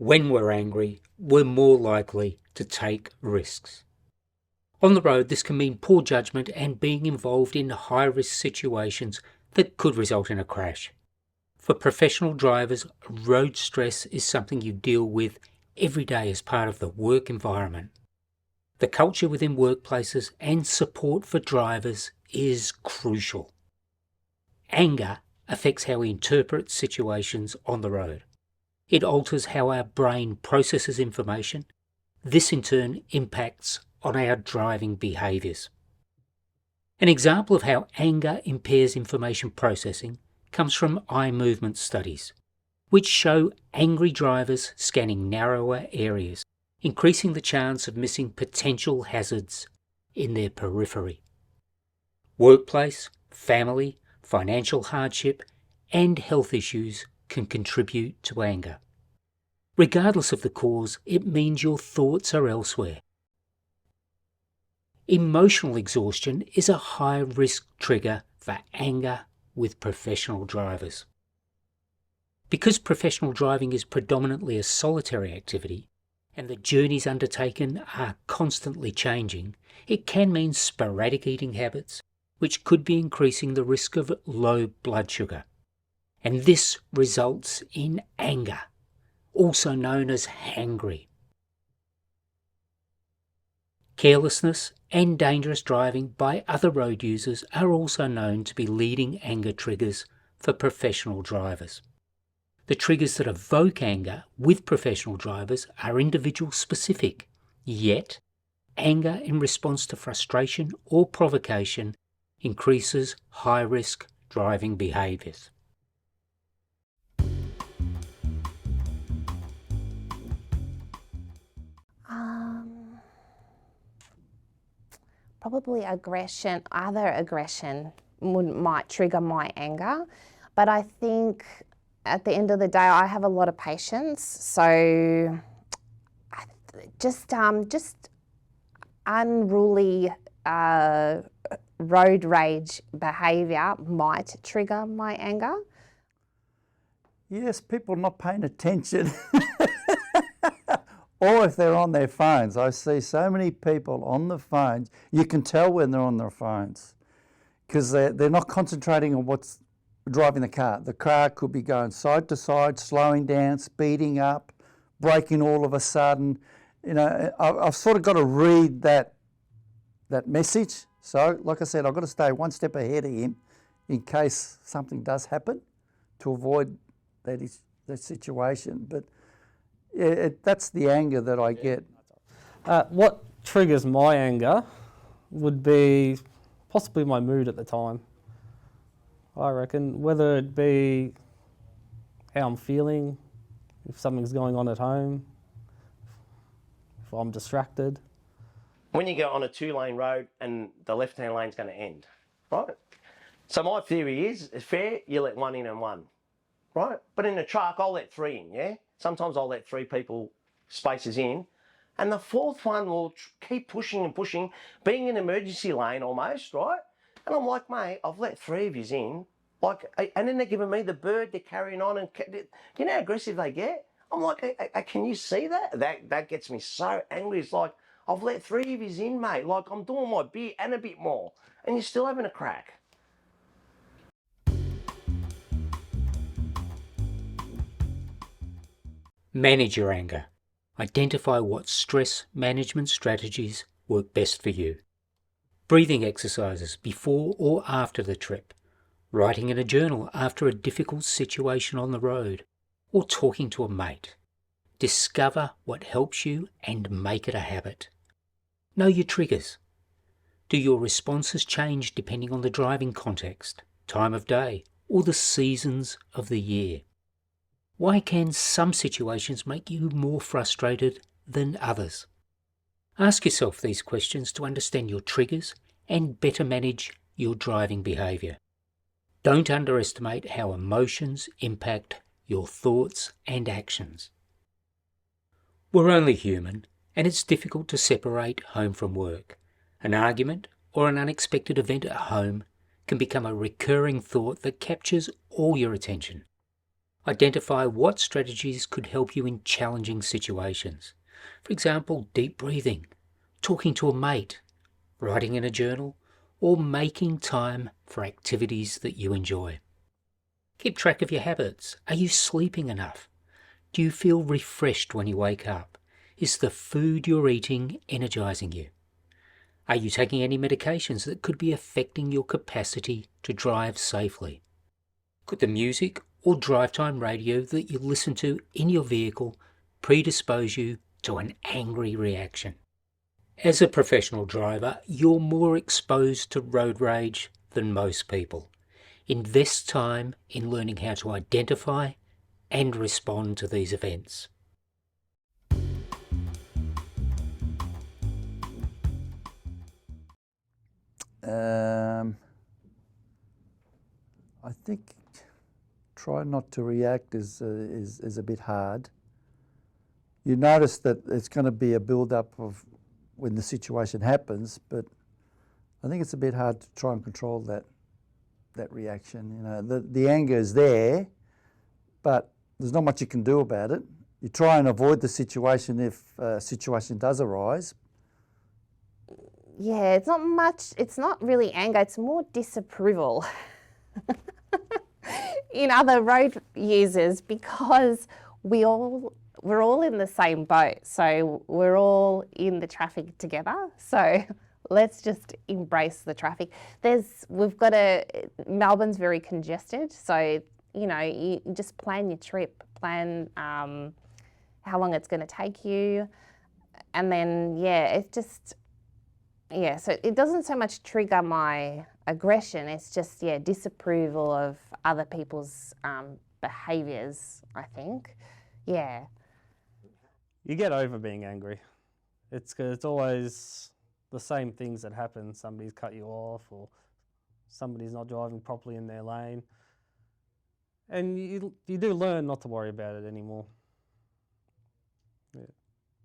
When we're angry, we're more likely to take risks. On the road, this can mean poor judgment and being involved in high-risk situations that could result in a crash. For professional drivers, road stress is something you deal with every day as part of the work environment. The culture within workplaces and support for drivers is crucial. Anger affects how we interpret situations on the road. It alters how our brain processes information. This in turn impacts on our driving behaviours. An example of how anger impairs information processing comes from eye movement studies, which show angry drivers scanning narrower areas, increasing the chance of missing potential hazards in their periphery. Workplace, family, financial hardship, and health issues can contribute to anger. Regardless of the cause, it means your thoughts are elsewhere. Emotional exhaustion is a high-risk trigger for anger with professional drivers. Because professional driving is predominantly a solitary activity, and the journeys undertaken are constantly changing, it can mean sporadic eating habits, which could be increasing the risk of low blood sugar. And this results in anger, also known as hangry. Carelessness and dangerous driving by other road users are also known to be leading anger triggers for professional drivers. The triggers that evoke anger with professional drivers are individual specific, yet anger in response to frustration or provocation increases high-risk driving behaviours. Probably other aggression might trigger my anger, but I think at the end of the day I have a lot of patience, so just unruly road rage behaviour might trigger my anger. Yes, people not paying attention. Or if they're on their phones. I see so many people on the phones. You can tell when they're on their phones because they're not concentrating on what's driving the car. The car could be going side to side, slowing down, speeding up, braking all of a sudden. You know, I've sort of got to read that message. So, like I said, I've got to stay one step ahead of him in case something does happen to avoid that situation. But yeah, that's the anger that I get. What triggers my anger would be possibly my mood at the time. I reckon, whether it be how I'm feeling, if something's going on at home, if I'm distracted. When you go on a 2-lane road and the left-hand lane's going to end, right? So my theory is, it's fair, you let one in and one, right? But in a truck, I'll let 3 in, yeah? Sometimes I'll let 3 people spaces in, and the 4th one will keep pushing and pushing, being an emergency lane almost, right? And I'm like, mate, I've let 3 of yous in, like, and then they're giving me the bird, they're carrying on, and you know how aggressive they get? I'm like, can you see that? That gets me so angry. It's like, I've let 3 of yous in, mate, like I'm doing my bit and a bit more, and you're still having a crack. Manage your anger. Identify what stress management strategies work best for you. Breathing exercises before or after the trip. Writing in a journal after a difficult situation on the road. Or talking to a mate. Discover what helps you and make it a habit. Know your triggers. Do your responses change depending on the driving context, time of day, or the seasons of the year? Why can some situations make you more frustrated than others? Ask yourself these questions to understand your triggers and better manage your driving behaviour. Don't underestimate how emotions impact your thoughts and actions. We're only human, and it's difficult to separate home from work. An argument or an unexpected event at home can become a recurring thought that captures all your attention. Identify what strategies could help you in challenging situations. For example, deep breathing, talking to a mate, writing in a journal, or making time for activities that you enjoy. Keep track of your habits. Are you sleeping enough? Do you feel refreshed when you wake up? Is the food you're eating energizing you? Are you taking any medications that could be affecting your capacity to drive safely? Could the music or drive time radio that you listen to in your vehicle predispose you to an angry reaction? As a professional driver, you're more exposed to road rage than most people. Invest time in learning how to identify and respond to these events. I think try not to react is a bit hard. You notice that it's going to be a build-up of when the situation happens, but I think it's a bit hard to try and control that reaction. You know, the anger is there, but there's not much you can do about it. You try and avoid the situation if a situation does arise. Yeah, it's not much, it's not really anger, it's more disapproval in other road users, because we're all in the same boat. So we're all in the traffic together. So let's just embrace the traffic. Melbourne's very congested. So, you know, you just plan your trip, plan how long it's going to take you. And then, so it doesn't so much trigger my aggression, it's just, disapproval of other people's behaviours, I think. Yeah. You get over being angry. It's always the same things that happen. Somebody's cut you off, or somebody's not driving properly in their lane. And you do learn not to worry about it anymore. Yeah.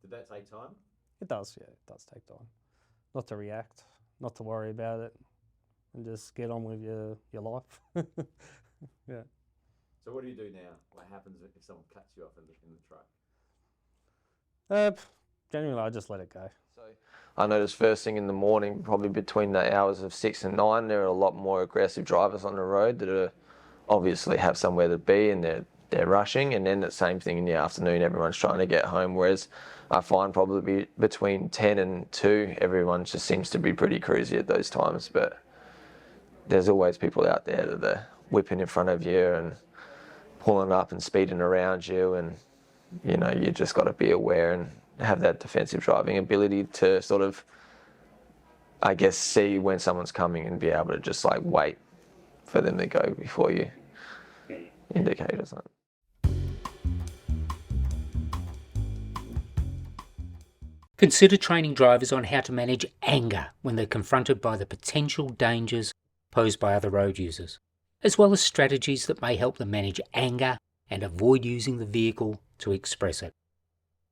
Did that take time? It does, yeah, it does take time. Not to react, not to worry about it, and just get on with your life. Yeah. So what do you do now? What happens if someone cuts you off in the truck? Generally, I just let it go. So I noticed first thing in the morning, probably between the hours of 6 and 9, there are a lot more aggressive drivers on the road that are obviously have somewhere to be, and they're rushing. And then the same thing in the afternoon, everyone's trying to get home. Whereas I find probably between 10 and 2, everyone just seems to be pretty cruisy at those times. But there's always people out there that are whipping in front of you and pulling up and speeding around you, and you know, you just got to be aware and have that defensive driving ability to sort of, I guess, see when someone's coming and be able to just like wait for them to go before you indicate or something. Consider training drivers on how to manage anger when they're confronted by the potential dangers posed by other road users, as well as strategies that may help them manage anger and avoid using the vehicle to express it.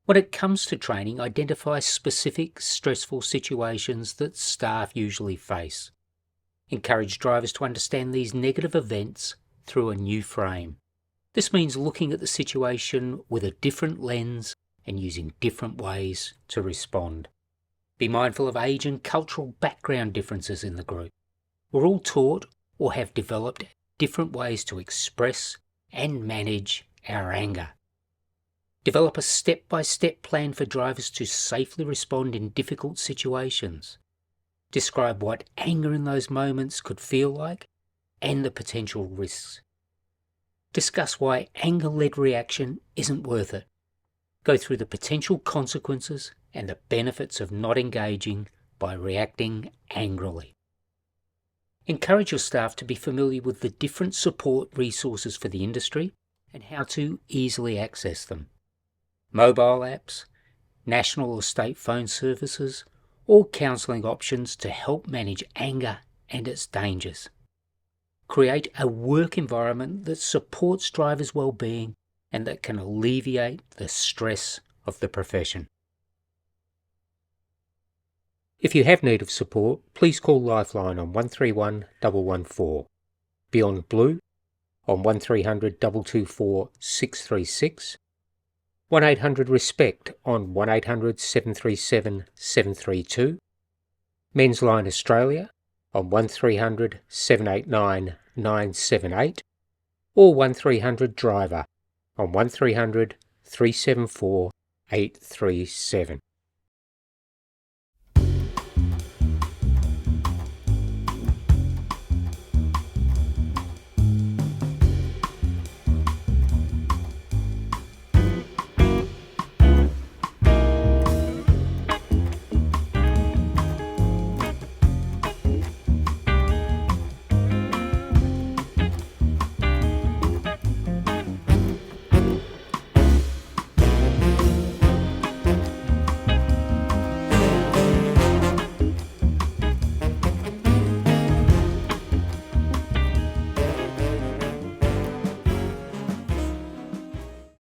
When it comes to training, identify specific stressful situations that staff usually face. Encourage drivers to understand these negative events through a new frame. This means looking at the situation with a different lens and using different ways to respond. Be mindful of age and cultural background differences in the group. We're all taught or have developed different ways to express and manage our anger. Develop a step-by-step plan for drivers to safely respond in difficult situations. Describe what anger in those moments could feel like and the potential risks. Discuss why anger-led reaction isn't worth it. Go through the potential consequences and the benefits of not engaging by reacting angrily. Encourage your staff to be familiar with the different support resources for the industry and how to easily access them. Mobile apps, national or state phone services, or counselling options to help manage anger and its dangers. Create a work environment that supports drivers' well-being and that can alleviate the stress of the profession. If you have need of support, please call Lifeline on 131 114. Beyond Blue, on 1300 224 636, 1800 RESPECT on 1800 737 732, Men's Line Australia on 1300 789 978, or 1300 DRIVER on 1300 374 837.